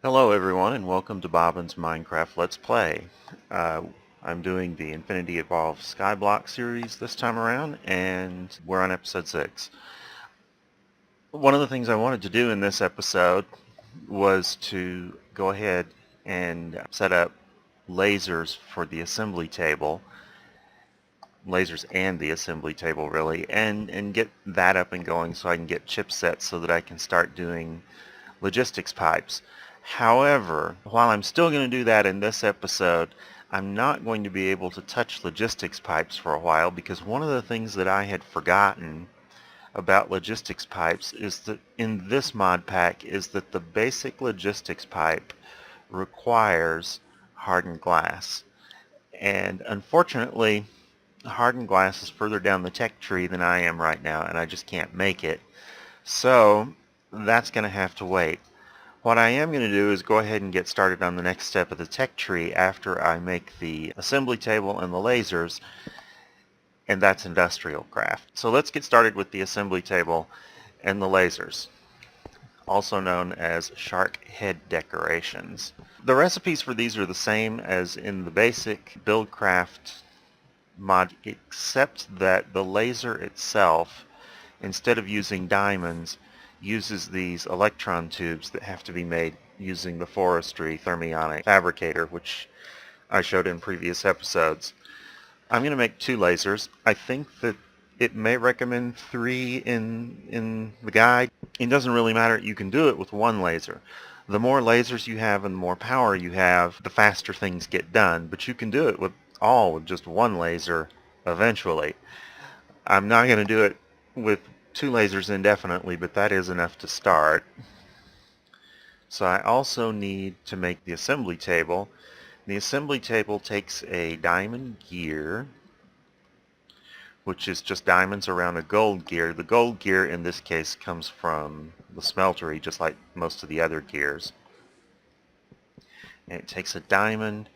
Hello everyone and welcome to Bobbin's Minecraft Let's Play. Uh, I'm doing the Infinity Evolved Skyblock series this time around and we're on episode 6. One of the things I wanted to do in this episode was to go ahead and set up lasers for the assembly table. Lasers and the assembly table really, and get that up and going so I can get chipsets so that I can start doing logistics pipes. However, while I'm still going to do that in this episode, I'm not going to be able to touch logistics pipes for a while because one of the things that I had forgotten about logistics pipes is that in this mod pack is that the basic logistics pipe requires hardened glass. And unfortunately, hardened glass is further down the tech tree than I am right now, and I just can't make it. So that's going to have to wait. What I am going to do is go ahead and get started on the next step of the tech tree after I make the assembly table and the lasers, and that's IndustrialCraft. So let's get started with the assembly table and the lasers, also known as shark head decorations. The recipes for these are the same as in the basic BuildCraft mod, except that the laser itself, instead of using diamonds, uses these electron tubes that have to be made using the forestry thermionic fabricator, which I showed in previous episodes. I'm going to make 2 lasers. I think that it may recommend 3 in the guide. It doesn't really matter. You can do it with 1 laser. The more lasers you have and the more power you have, the faster things get done. But you can do it with just 1 laser eventually. I'm not going to do it with 2 lasers indefinitely, but that is enough to start. So I also need to make the assembly table. The assembly table takes a diamond gear, which is just diamonds around a gold gear. The gold gear in this case comes from the smeltery, just like most of the other gears. And it takes a diamond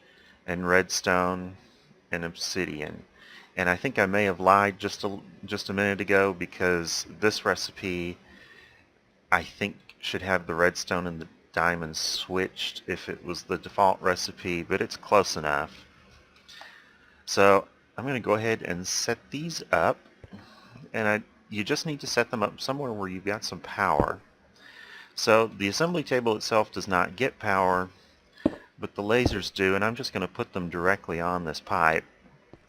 and redstone and obsidian. And I think I may have lied just a minute ago, because this recipe I think should have the redstone and the diamonds switched if it was the default recipe, but it's close enough. So I'm going to go ahead and set these up, and you just need to set them up somewhere where you've got some power. So the assembly table itself does not get power, but the lasers do, and I'm just going to put them directly on this pipe,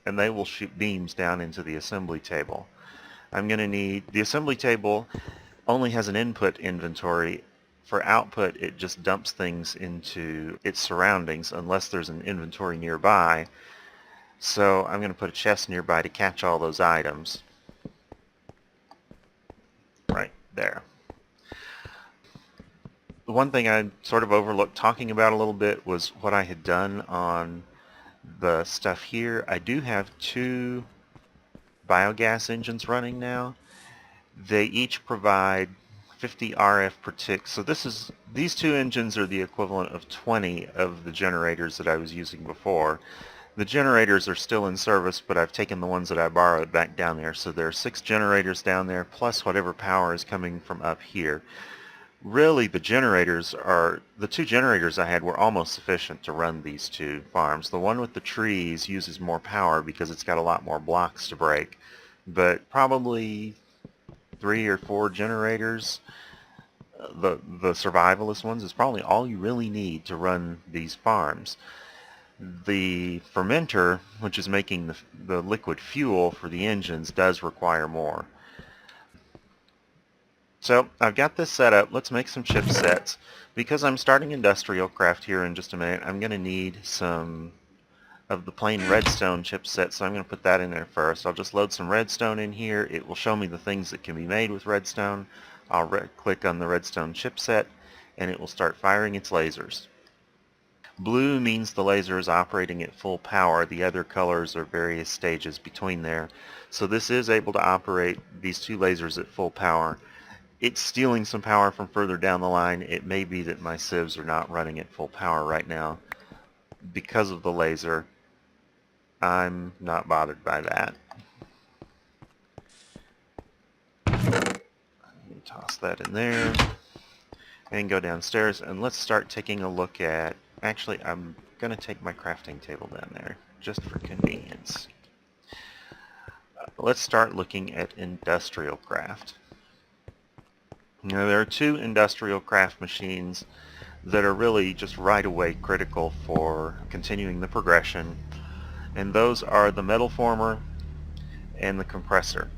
and they will shoot beams down into the assembly table. I'm going to need, the assembly table only has an input inventory. For output, it just dumps things into its surroundings unless there's an inventory nearby. So I'm going to put a chest nearby to catch all those items. Right there. The one thing I sort of overlooked talking about a little bit was what I had done on the stuff here. I do have 2 biogas engines running now. They each provide 50 RF per tick. So these 2 engines are the equivalent of 20 of the generators that I was using before. The generators are still in service, but I've taken the ones that I borrowed back down there. So there are 6 generators down there, plus whatever power is coming from up here. Really, the 2 generators I had were almost sufficient to run these 2 farms. The one with the trees uses more power because it's got a lot more blocks to break, but probably 3 or 4 generators, the survivalist ones, is probably all you really need to run these farms. The fermenter, which is making the liquid fuel for the engines, does require more. So I've got this set up. Let's make some chipsets. Because I'm starting IndustrialCraft here in just a minute, I'm going to need some of the plain redstone chipset, so I'm going to put that in there first. I'll just load some redstone in here. It will show me the things that can be made with redstone. I'll click on the redstone chipset, and it will start firing its lasers. Blue means the laser is operating at full power. The other colors are various stages between there. So this is able to operate these 2 lasers at full power. It's stealing some power from further down the line. It may be that my sieves are not running at full power right now because of the laser. I'm not bothered by that. Toss that in there. and go downstairs, and let's start taking a look at, actually I'm going to take my crafting table down there just for convenience. Let's start looking at IndustrialCraft. Now there are two IndustrialCraft machines that are really just right away critical for continuing the progression, and those are the metal former and the compressor.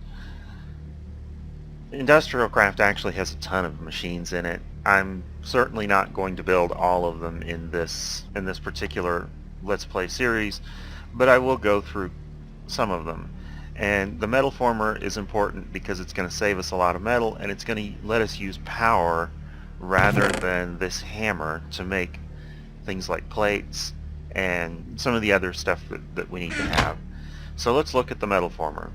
IndustrialCraft actually has a ton of machines in it. I'm certainly not going to build all of them in this particular Let's Play series, but I will go through some of them. And the metal former is important because it's going to save us a lot of metal, and it's going to let us use power rather than this hammer to make things like plates and some of the other stuff that we need to have. So let's look at the metal former.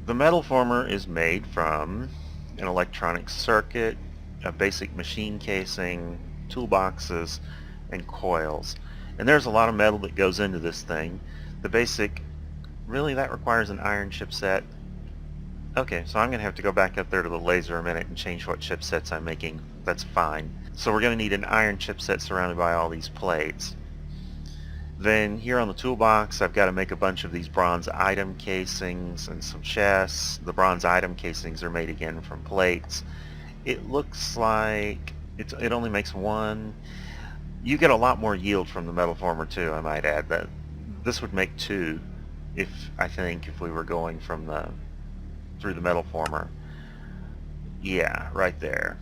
The metal former is made from an electronic circuit, a basic machine casing, toolboxes, and coils. And there's a lot of metal that goes into this thing. The basic, really that requires an iron chipset. Okay, so I'm going to have to go back up there to the laser a minute and change what chipsets I'm making. That's fine. So we're going to need an iron chipset surrounded by all these plates. Then here on the toolbox, I've got to make a bunch of these bronze item casings and some chests. The bronze item casings are made again from plates. It looks like it only makes one. You get a lot more yield from the metal former too, I might add. That this would make two I think if we were going from through the metal former. Yeah, right there.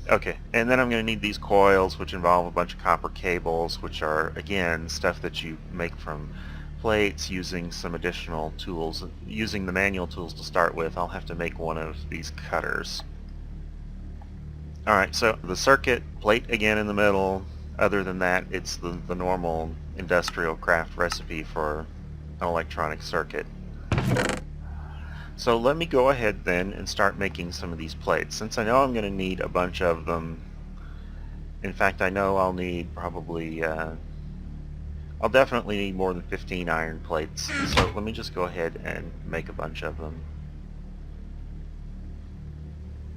Okay, and then I'm going to need these coils, which involve a bunch of copper cables, which are, again, stuff that you make from plates using some additional tools. Using the manual tools to start with, I'll have to make one of these cutters. Alright, so the circuit, plate again in the middle. Other than that, it's the normal IndustrialCraft recipe for an electronic circuit. So let me go ahead then and start making some of these plates. Since I know I'm going to need a bunch of them, in fact I know I'll need probably, I'll definitely need more than 15 iron plates. So let me just go ahead and make a bunch of them.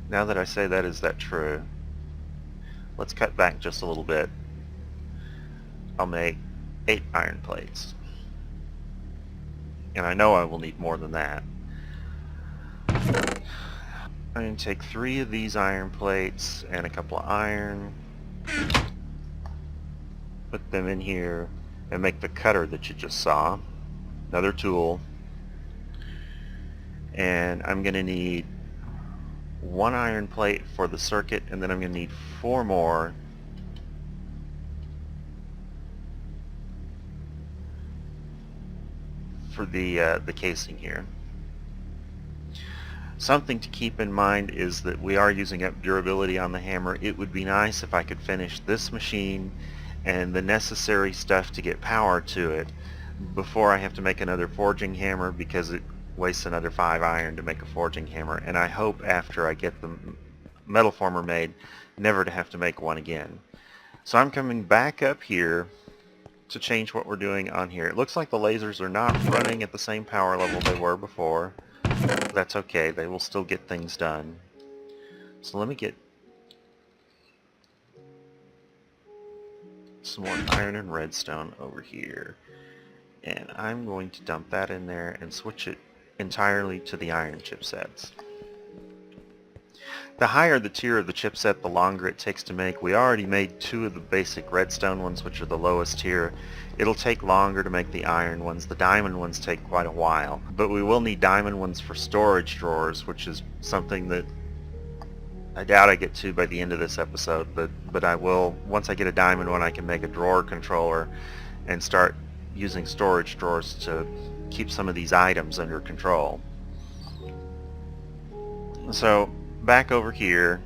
Now that I say that, is that true? Let's cut back just a little bit. I'll make 8 iron plates. And I know I will need more than that. I'm going to take 3 of these iron plates and a couple of iron, put them in here, and make the cutter that you just saw. Another tool. And I'm going to need 1 iron plate for the circuit, and then I'm going to need 4 more for the casing here. Something to keep in mind is that we are using up durability on the hammer. It would be nice if I could finish this machine and the necessary stuff to get power to it before I have to make another forging hammer, because it wastes another 5 iron to make a forging hammer, and I hope after I get the metal former made never to have to make one again. So I'm coming back up here to change what we're doing on here. It looks like the lasers are not running at the same power level they were before. That's okay, they will still get things done. So let me get some more iron and redstone over here, and I'm going to dump that in there and switch it entirely to the iron chipsets. The higher the tier of the chipset, the longer it takes to make. We already made 2 of the basic redstone ones, which are the lowest tier. It'll take longer to make the iron ones. The diamond ones take quite a while. But we will need diamond ones for storage drawers, which is something that I doubt I get to by the end of this episode, but I will. Once I get a diamond one, I can make a drawer controller and start using storage drawers to keep some of these items under control. So back over here,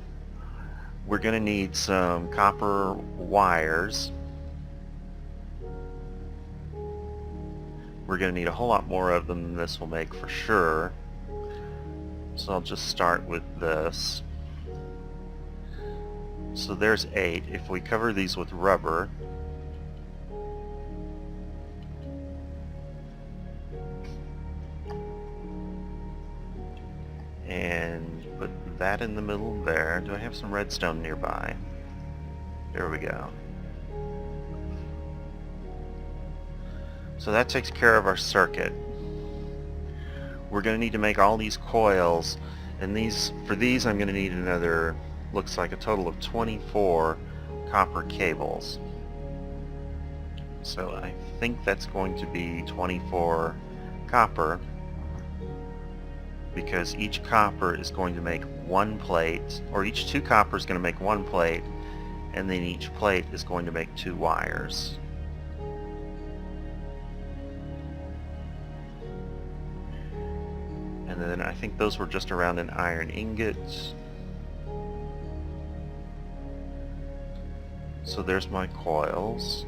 we're going to need some copper wires. We're going to need a whole lot more of them than this will make for sure. So I'll just start with this. So there's 8. If we cover these with rubber, and put that in the middle there. Do I have some redstone nearby? There we go. So that takes care of our circuit. We're going to need to make all these coils, and for these I'm going to need another, looks like a total of 24 copper cables. So I think that's going to be 24 copper, because each copper is going to make one plate, or each 2 copper is going to make 1 plate, and then each plate is going to make 2 wires. And then I think those were just around an iron ingot. So there's my coils.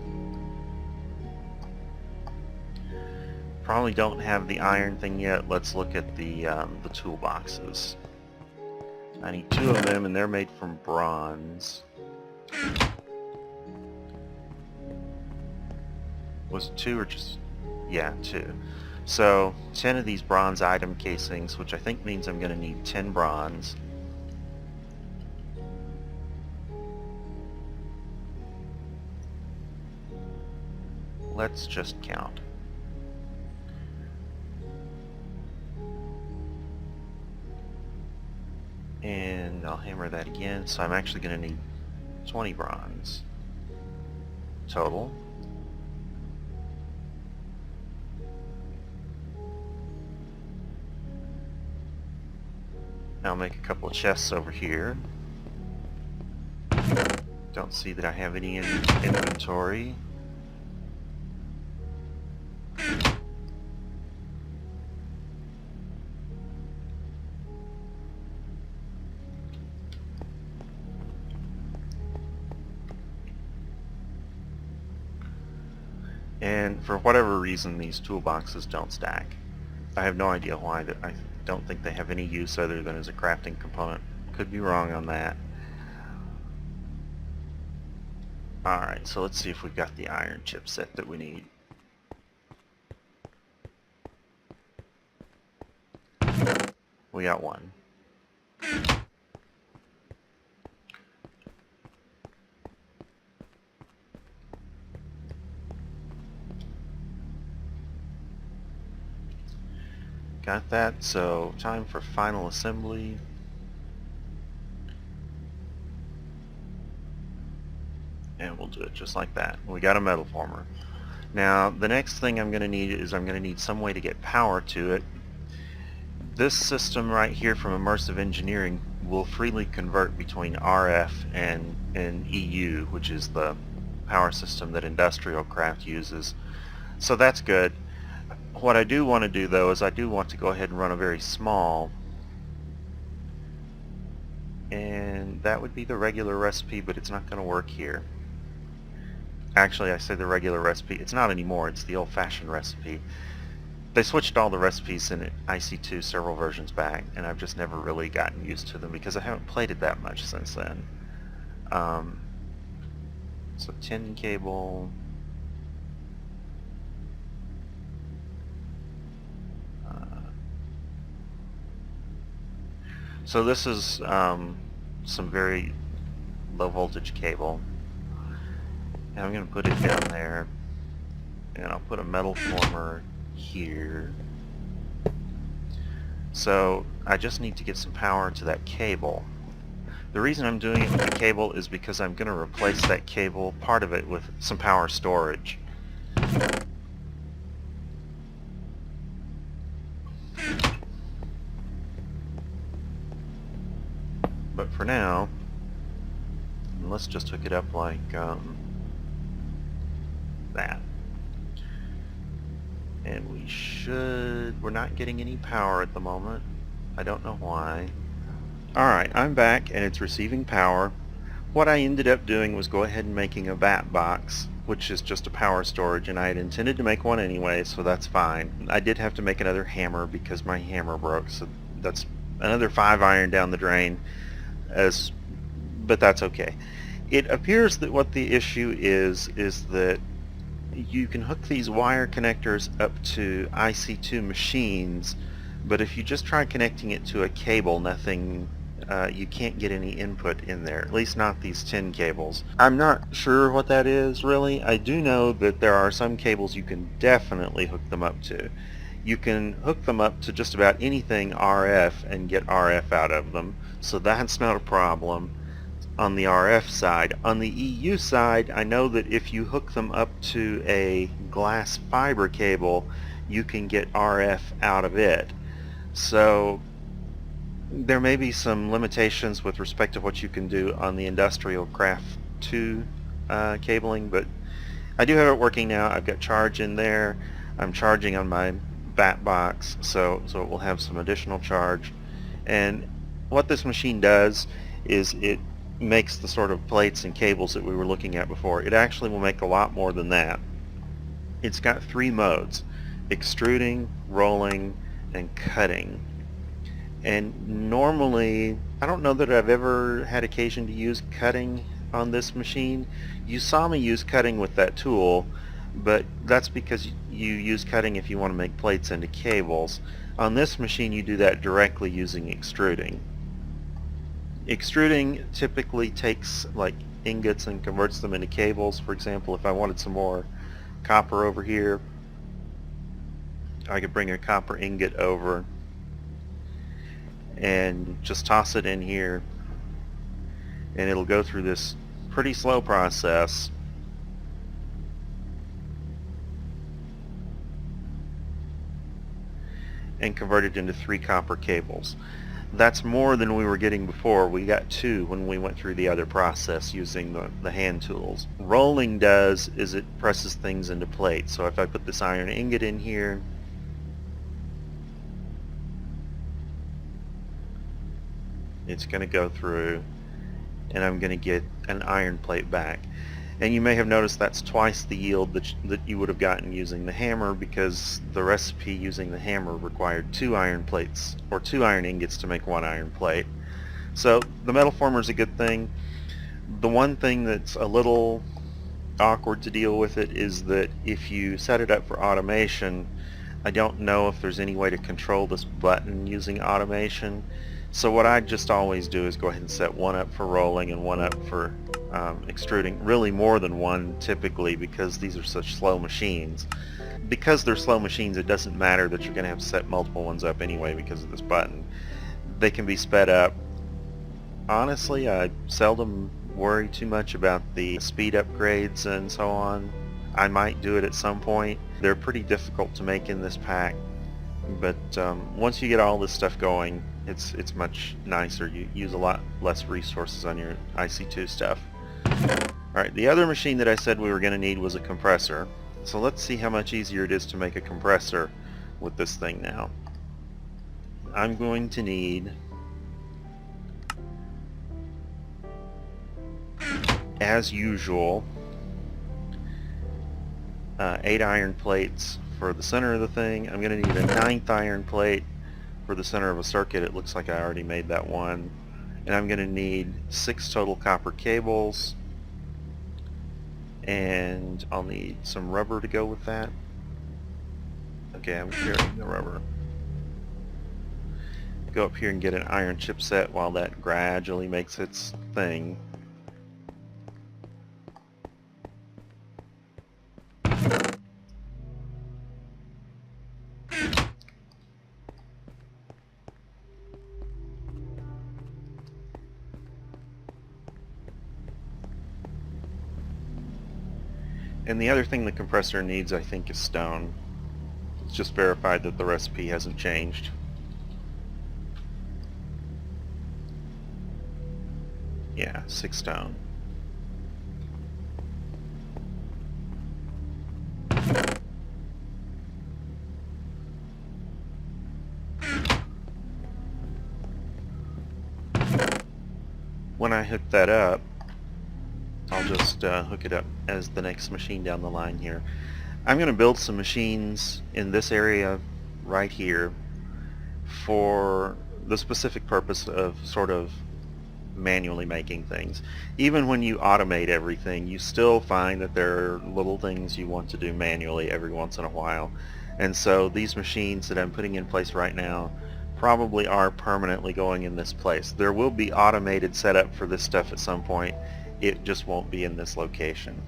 Probably don't have the iron thing yet. Let's look at the toolboxes. I need 2 of them, and they're made from bronze. Was it 2 or just... yeah, 2. So 10 of these bronze item casings, which I think means I'm going to need 10 bronze. Let's just count. And I'll hammer that again, so I'm actually going to need 20 bronze total. I'll make a couple of chests over here. Don't see that I have any in inventory. And for whatever reason, these toolboxes don't stack. I have no idea why. I don't think they have any use other than as a crafting component. Could be wrong on that. Alright, so let's see if we've got the iron chipset that we need. We got 1. Got that, so time for final assembly. And we'll do it just like that. We got a metal former. Now the next thing I'm going to need is I'm going to need some way to get power to it. This system right here from Immersive Engineering will freely convert between RF and EU, which is the power system that IndustrialCraft uses. So that's good. What I do want to do though is I do want to go ahead and run a very small, and that would be the regular recipe, but it's not going to work here. Actually, I say the regular recipe. It's not anymore. It's the old-fashioned recipe. They switched all the recipes in IC2 several versions back, and I've just never really gotten used to them because I haven't played it that much since then. So tin cable. So this is some very low voltage cable, and I'm going to put it down there, and I'll put a metal former here. So I just need to get some power to that cable. The reason I'm doing it with the cable is because I'm going to replace that cable, part of it, with some power storage. But for now, let's just hook it up like that. And we're not getting any power at the moment. I don't know why. Alright, I'm back and it's receiving power. What I ended up doing was go ahead and making a VAT box, which is just a power storage, and I had intended to make one anyway, so that's fine. I did have to make another hammer because my hammer broke, so that's another 5 iron down the drain. But that's okay. It appears that what the issue is that you can hook these wire connectors up to IC2 machines, But if you just try connecting it to a cable, you can't get any input in there, at least not these tin cables. I'm not sure what that is really. I do know that there are some cables you can definitely hook them up to. You can hook them up to just about anything RF and get RF out of them, so that's not a problem on the RF side. On the EU side, I know that if you hook them up to a glass fiber cable, you can get RF out of it. So there may be some limitations with respect to what you can do on the IndustrialCraft 2 cabling, but I do have it working now. I've got charge in there. I'm charging on my bat box, so it will have some additional charge. And what this machine does is it makes the sort of plates and cables that we were looking at before. It actually will make a lot more than that. It's got 3 modes: extruding, rolling, and cutting. And normally, I don't know that I've ever had occasion to use cutting on this machine. You saw me use cutting with that tool, but that's because you use cutting if you want to make plates into cables. On this machine, you do that directly using extruding. Extruding typically takes like ingots and converts them into cables. For example, if I wanted some more copper over here, I could bring a copper ingot over and just toss it in here, and it'll go through this pretty slow process and convert it into 3 copper cables. That's more than we were getting before. We got 2 when we went through the other process using the hand tools. Rolling does is it presses things into plates. So if I put this iron ingot in here, it's going to go through and I'm going to get an iron plate back. And you may have noticed that's twice the yield that you would have gotten using the hammer, because the recipe using the hammer required 2 iron plates, or 2 iron ingots to make 1 iron plate. So the metal former is a good thing. The one thing that's a little awkward to deal with it is that if you set it up for automation, I don't know if there's any way to control this button using automation. So what I just always do is go ahead and set 1 up for rolling and 1 up for extruding. Really more than 1 typically, because these are such slow machines. Because they're slow machines, it doesn't matter that you're going to have to set multiple ones up anyway because of this button. They can be sped up. Honestly, I seldom worry too much about the speed upgrades and so on. I might do it at some point. They're pretty difficult to make in this pack, but once you get all this stuff going, it's much nicer. You use a lot less resources on your IC2 stuff. Alright, the other machine that I said we were going to need was a compressor. So let's see how much easier it is to make a compressor with this thing now. I'm going to need, as usual, 8 iron plates for the center of the thing. I'm going to need a 9th iron plate for the center of a circuit. It looks like I already made that one. And I'm going to need 6 total copper cables, and I'll need some rubber to go with that. Okay, I'm carrying the rubber. Go up here and get an iron chipset while that gradually makes its thing. And the other thing the compressor needs, I think, is stone. It's just verified that the recipe hasn't changed. Yeah, 6 stone. When I hook that up, I'll just hook it up as the next machine down the line here. I'm going to build some machines in this area right here for the specific purpose of sort of manually making things. Even when you automate everything, you still find that there are little things you want to do manually every once in a while. And so these machines that I'm putting in place right now probably are permanently going in this place. There will be automated setup for this stuff at some point. It just won't be in this location.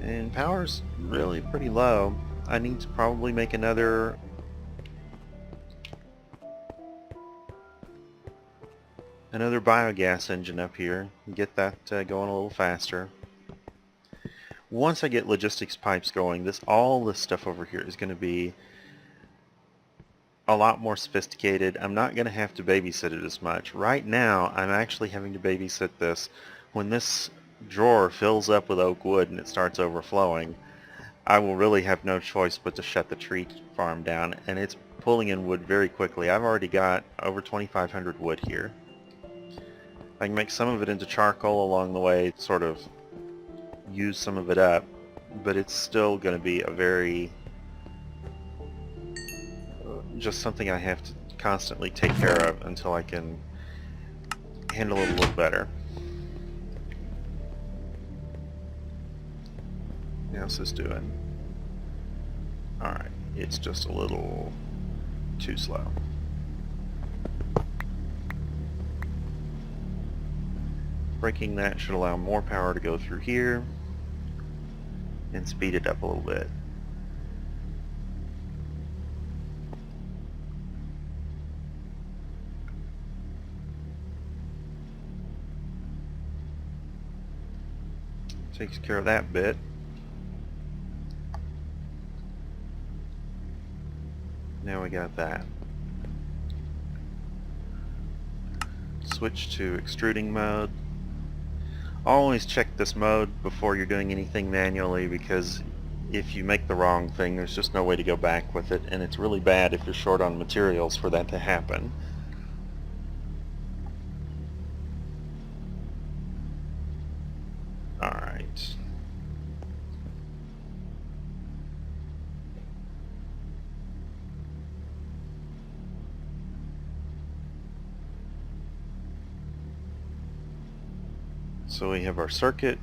And power's really pretty low. I need to probably make another biogas engine up here and get that going a little faster. Once I get logistics pipes going, all this stuff over here is going to be a lot more sophisticated. I'm not going to have to babysit it as much. Right now, I'm actually having to babysit this. When this drawer fills up with oak wood and it starts overflowing, I will really have no choice but to shut the tree farm down, and it's pulling in wood very quickly. I've already got over 2,500 wood here. I can make some of it into charcoal along the way, sort of use some of it up, but it's still going to be a very just something I have to constantly take care of until I can handle it a little better. How's this doing? Alright, it's just a little too slow. Breaking that should allow more power to go through here and speed it up a little bit. Takes care of that bit. Now we got that. Switch to extruding mode. Always check this mode before you're doing anything manually, because if you make the wrong thing, there's just no way to go back with it, and it's really bad if you're short on materials for that to happen. Alright. So we have our circuit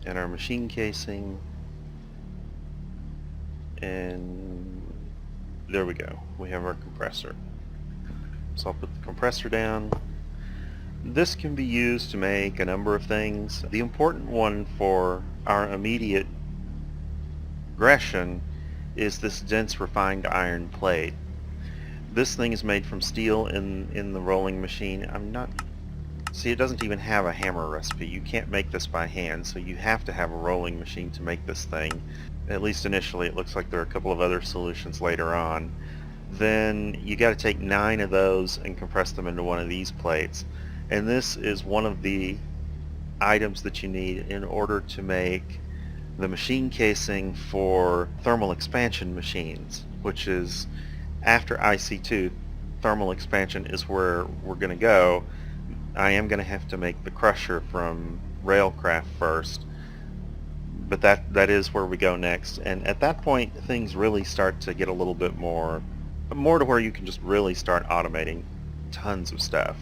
and our machine casing, and there we go. We have our compressor. So I'll put the compressor down. This can be used to make a number of things. The important one for our immediate aggression is this dense refined iron plate. This thing is made from steel in the rolling machine. See, it doesn't even have a hammer recipe. You can't make this by hand, so you have to have a rolling machine to make this thing. At least initially. It looks like there are a couple of other solutions later on. Then you got to take 9 of those and compress them into one of these plates. And this is one of the items that you need in order to make the machine casing for thermal expansion machines, which is after IC2. Thermal expansion is where we're going to go. I am going to have to make the crusher from RailCraft first, but that is where we go next. And at that point, things really start to get a little bit more to where you can just really start automating tons of stuff.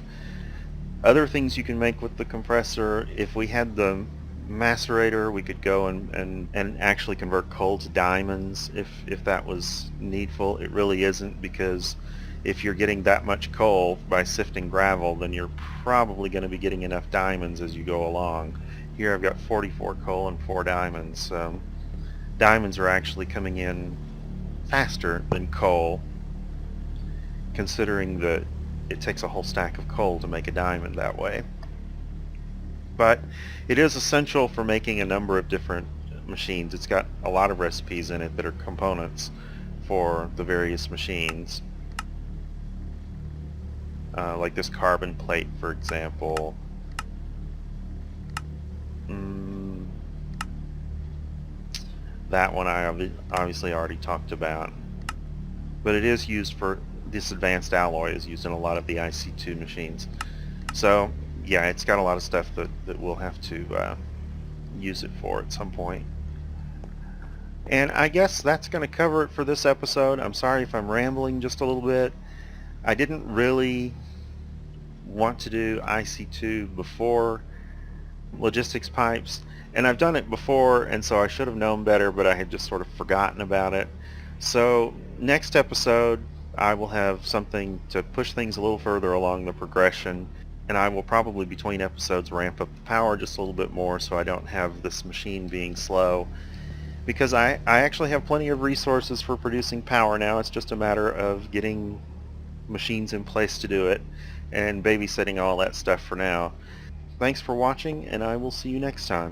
Other things you can make with the compressor, if we had the macerator, we could go and actually convert coal to diamonds if that was needful. It really isn't, because if you're getting that much coal by sifting gravel, then you're probably going to be getting enough diamonds as you go along. Here I've got 44 coal and 4 diamonds. Diamonds are actually coming in faster than coal, considering that it takes a whole stack of coal to make a diamond that way. But it is essential for making a number of different machines. It's got a lot of recipes in it that are components for the various machines. Like this carbon plate, for example. That one I obviously already talked about. But it is used for, this advanced alloy is used in a lot of the IC2 machines. So yeah, it's got a lot of stuff that we'll have to use it for at some point. And I guess that's going to cover it for this episode. I'm sorry if I'm rambling just a little bit. I didn't really want to do IC2 before logistics pipes, and I've done it before, and so I should have known better, but I had just sort of forgotten about it. So next episode I will have something to push things a little further along the progression, and I will probably between episodes ramp up the power just a little bit more so I don't have this machine being slow, because I actually have plenty of resources for producing power now. It's just a matter of getting machines in place to do it and babysitting all that stuff for now. Thanks for watching, and I will see you next time.